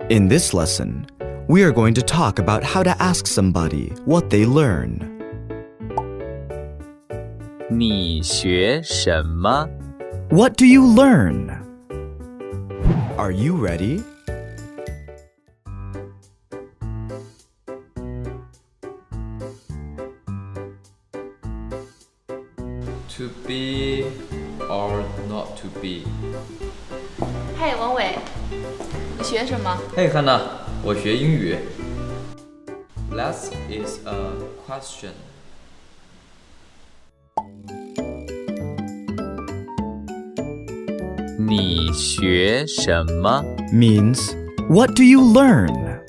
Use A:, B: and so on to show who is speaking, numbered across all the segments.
A: In this lesson, we are going to talk about how to ask somebody what they learn.
B: 你学什么？
A: What do you learn? Are you ready?
C: To be or not to be.
D: 嘿，王伟，你学什么？
C: 嘿，汉娜，我学英语。Less is a question.
B: 你学什么？
A: Means, what do you learn?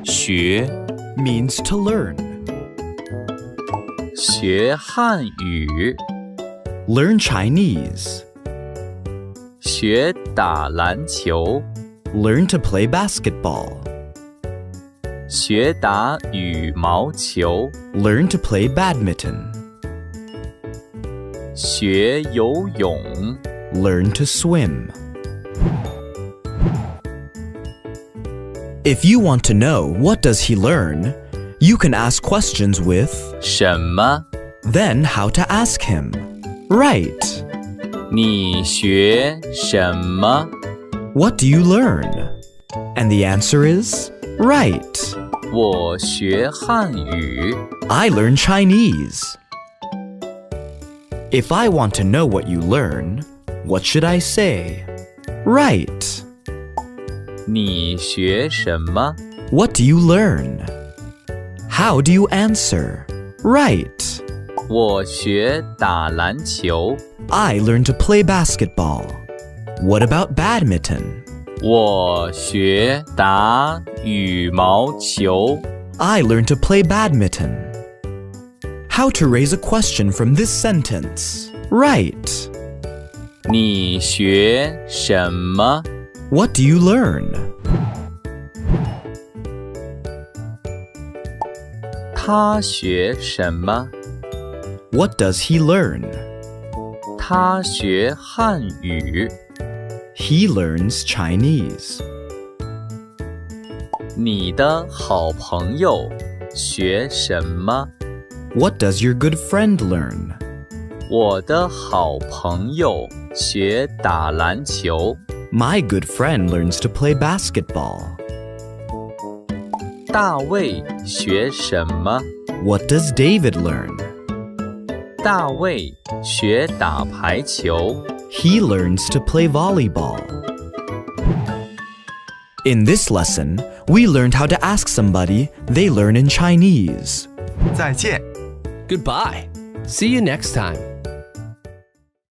B: 学
A: Means to learn.
B: 学汉语，
A: Learn Chinese.
B: 学打篮球，
A: Learn to play basketball.
B: 学打羽毛球，
A: Learn to play badminton.
B: 学游泳，
A: Learn to swim. If you want to know what does he learn, you can ask questions with
B: 什么？
A: then how to ask him. Right.
B: 你学什么？
A: What do you learn? And the answer is right.
B: 我学汉语。
A: I learn Chinese. If I want to know what you learn, what should I say? Right.
B: 你学什么？
A: What do you learn? How do you answer? Right.
B: 我学打篮球。
A: I learn to play basketball. What about badminton?
B: 我学打羽毛球。
A: I learn to play badminton. How to raise a question from this sentence? Right.
B: 你学什么？
A: What do you learn?
B: 他学什么？
A: What does he learn?
B: 他学汉语。
A: He learns Chinese.
B: 你的好朋友学什么？
A: What does your good friend learn?
B: 我的好朋友学打篮球。
A: My good friend learns to play basketball.
B: 大卫学什么？
A: What does David learn?
B: 大卫学打排球。
A: He learns to play volleyball. In this lesson, we learned how to ask somebody they learn in Chinese.
E: 再见。
F: Goodbye. See you next time.